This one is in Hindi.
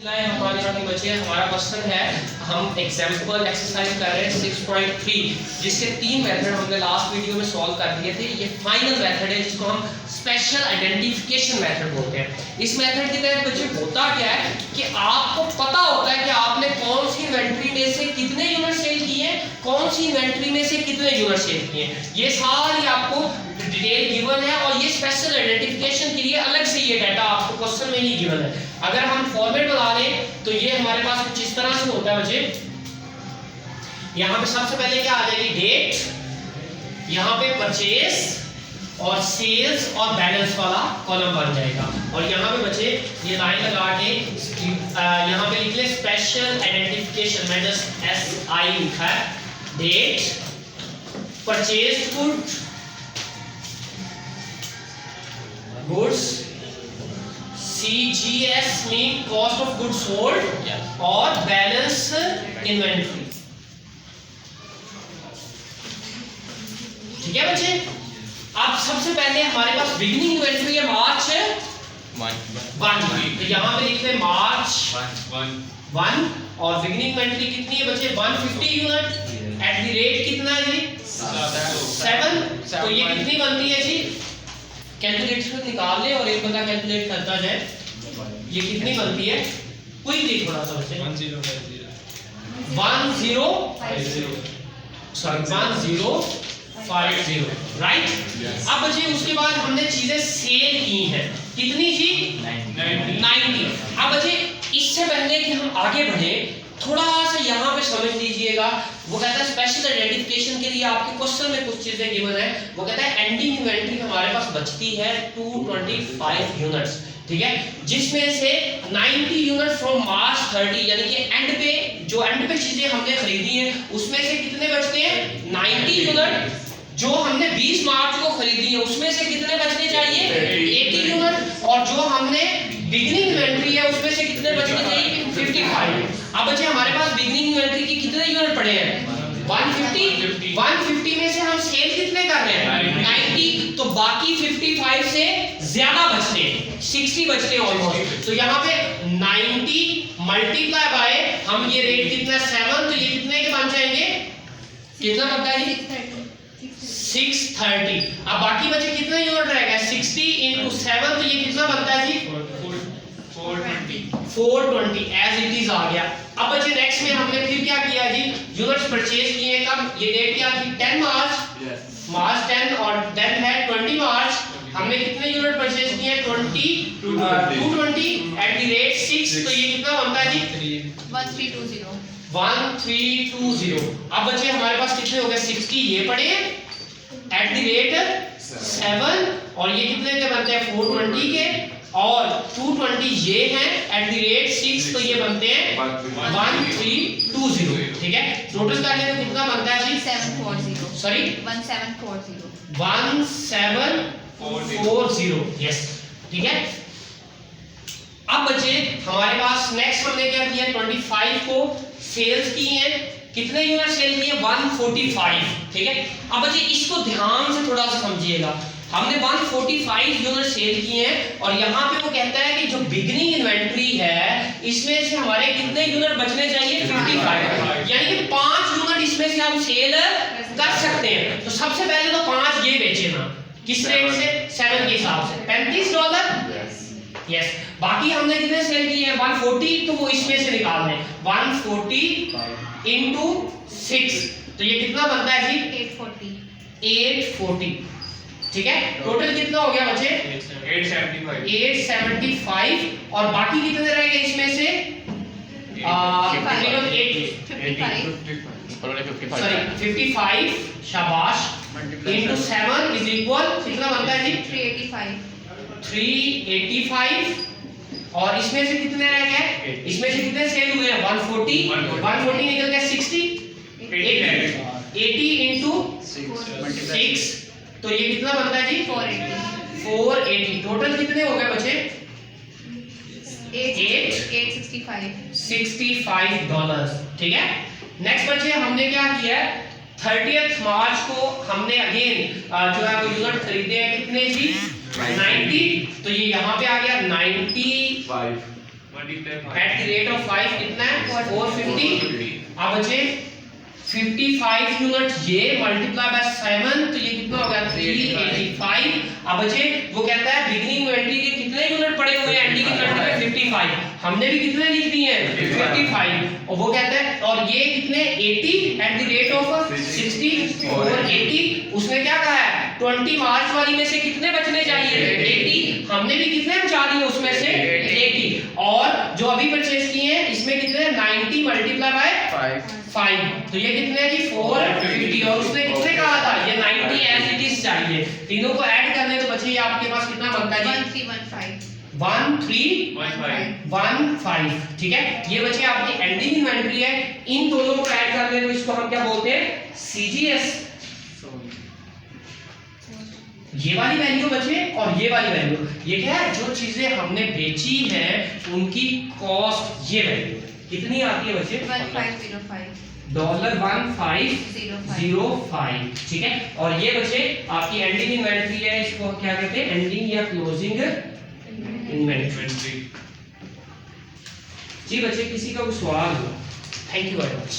हमारे यहाँ के बच्चे हमारा क्वेश्चन है, हम एग्जाम्पल एक्सरसाइज कर रहे हैं 6.3 जिसके 3 मेथड हमने लास्ट वीडियो में सॉल्व कर दिए थे। ये फाइनल मेथड है जिसको हम स्पेशल आइडेंटिफिकेशन मेथड बोलते हैं। इस मेथड के तहत बच्चे होता क्या है कि आपको पता होता है कि आपने कौन सी इन्वेंट्री में से कितने यूनिट सेल किए हैं, कौन सी इन्वेंट्री में से कितने यूनिट सेल किए हैं, ये सारी आपको डिटेल गिवन है और ये स्पेशल आइडेंटिफिकेशन के लिए अलग से ये डाटा आपको क्वेश्चन में ही गिवन है। अगर हम फॉर्मेट बना लें तो ये हमारे पास कुछ इस तरह से होता है बच्चे। यहाँ पे सबसे पहले क्या आ जाएगी, डेट, यहाँ पे परचेज और सेल्स और बैलेंस वाला कॉलम बन जाएगा। और यहाँ पे बच्चे ये लाइन लगा के यहाँ पे लिख ले स्पेशल आइडेंटिफिकेशन, मैं जस्ट SI लिखा है, date, purchase goods, CGS mean cost of goods sold, और बैलेंस इन्वेंट्री। ठीक है बच्चे। अब सबसे पहले हमारे पास बिगिनिंग इन्वेंट्री है मार्च 1, तो यहाँ पे लिख ले मार्च 1 और बिगिनिंग इन्वेंट्री कितनी है बच्चे, 150 यूनिट एट द रेट कितना है जी 7। तो ये कितनी बनती है जी, कैलकुलेटर निकाल ले और एक बंदा कैलकुलेट करता जाए, ये कितनी बनती है, क्विकली थोड़ा सा बच्चे, 1050 राइट। अब बच्चे उसके बाद हमने चीजें सेल की हैं, कितनी जी 90। अब बच्चे इससे पहले कि हम आगे बढ़े थोड़ा सा यहाँ पे समझ लीजिएगा। वो कहता है स्पेशल आइडेंटिफिकेशन के लिए आपके क्वेश्चन में कुछ चीजें गिवन है। वो कहता है एंडिंग इन्वेंट्री हमारे पास बचती है 225 यूनिट्स, ठीक है, जिसमें से 90 यूनिट फ्रॉम मार्च 30 यानी कि एंड पे चीजें हमने खरीदी हैं उसमें से कितने बचते हैं 90 यूनिट। जो हमने 20 मार्च को खरीदी है उसमें से कितने बचने चाहिए 80 यूनिट, और जो हमने बिगिनिंग इन्वेंट्री है उसमें से कितने बचने चाहिए 55। अब बच्चे हमारे पास बिगिनिंग इन्वेंट्री के कितने यूनिट पड़े हैं 150 में से हम सेल कितने कर रहे हैं 90, तो बाकी 55 से ज्यादा बचते हैं, 60 बचते हैं ऑलमोस्ट। तो यहाँ पे 90 मल्टीप्लाई बाय हम ये रेट कितना 7, तो ये कितने के बन जाएंगे, कितना बनता है 630। अब बाकी बचे कितने यूनिट रह गए 60 into 7, तो ये कितना बनता है जी 420 एज इट इज आ गया। अब बच्चे नेक्स्ट में हमने फिर क्या किया जी, यूनिट्स परचेज किए कब, ये डेट क्या थी 10 मार्च 10 और देन है 20 मार्च, हमने कितने यूनिट परचेज किए 220 एट द रेट 6, तो ये कितना बनता है जी 1320। अब बच्चे हमारे पास कितने हो गए 60 ये पड़े एट द रेट 7 और ये कितने के बनते हैं 420 के, और 220 ये हैं एट द रेट 6, तो ये बनते हैं 1320। ठीक है, टोटल कर लें तो कितना बनता है जी 1740 सॉरी 1740 यस। ठीक है, अब बच्चे हमारे पास नेक्स्ट हमने क्या किया 25 को सेल्स की हैं, कितने यूनिट सेल किए 145। ठीक है, अब बच्चे इसको ध्यान से थोड़ा सा समझिएगा, हमने 145 यूनिट सेल किए हैं और यहाँ पे वो कहता है कि जो बिगिनिंग इन्वेंट्री है इसमें से हमारे कितने यूनिट बचने चाहिए 55, यानी कि 5 यूनिट इसमें से हम सेल कर सकते हैं। तो सबसे पहले तो 5 ये बेचे ना, किस रेट से 7 के हिसाब से $35 यस। बाकी हमने कितने सेल किए हैं 140, तो वो इसमें से निकाल लें 140 into 6, तो ये कितना बनता है जी 840। ठीक है, टोटल कितना हो गया बच्चे 875 और बाकी कितने रह गए इसमें से 55 शाबाश into 7 is equal कितना बनता है जी 385 और इसमें से कितने रह गए, इसमें से कितने सेल हुए हैं 140 निकल गया 60 80 into 6, तो ये कितना बनता है जी 480। टोटल कितने हो गए बच्चे 865। ठीक है, नेक्स्ट बच्चे हमने क्या किया 30 मार्च को हमने अगेन जो है वो यूनिट खरीदे हैं कितने जी 90, तो ये यहाँ पे आ गया 95 एट द रेट ऑफ 5 कितना है 450। अब बचे 55 यूनिट ये मल्टीप्लाई बाय 7 तो ये कितना हो गया 385। अब बचे वो कहता है बिगिनिंग इन्वेंटरी के कितने यूनिट पड़े हुए हैं एंडिंग इन्वेंटरी में 55, हमने भी कितने लिख दिए हैं 55। और वो कहता है और ये कितने 80 एट द रेट ऑफ 60 और 80 उसने क्या कहा है 20 मार्च वाली में से कितने बचने चाहिए 80, हमने भी कितने बचा दिए उसमें से 80। और जो अभी परचेज किए हैं इसमें कितने 90 मल्टीप्लाई बाय 5 तो ये कितने है जी 450। और उसने कितने कहा था ये 90 एज इट इज चाहिए। तीनों को ऐड करने तो बचे ये आपके पास कितना बनता है जी 1315। ठीक है, ये बचे आपकी एंडिंग इन्वेंटरी है। इन दोनों को ऐड कर ले तो इसको हम क्या बोलते हैं सीजीएस। ये वाली वैल्यू बचे और ये वाली वैल्यू, ये क्या है जो चीजें हमने बेची है उनकी कॉस्ट, ये वैल्यू कितनी आती है बच्चे $1505। ठीक है, और ये बचे आपकी एंडिंग इन्वेंटरी है, इसको क्या कहते हैं एंडिंग या क्लोजिंग इन्वेंटरी। जी बच्चे किसी का कोई सवाल हो? Thank you very much.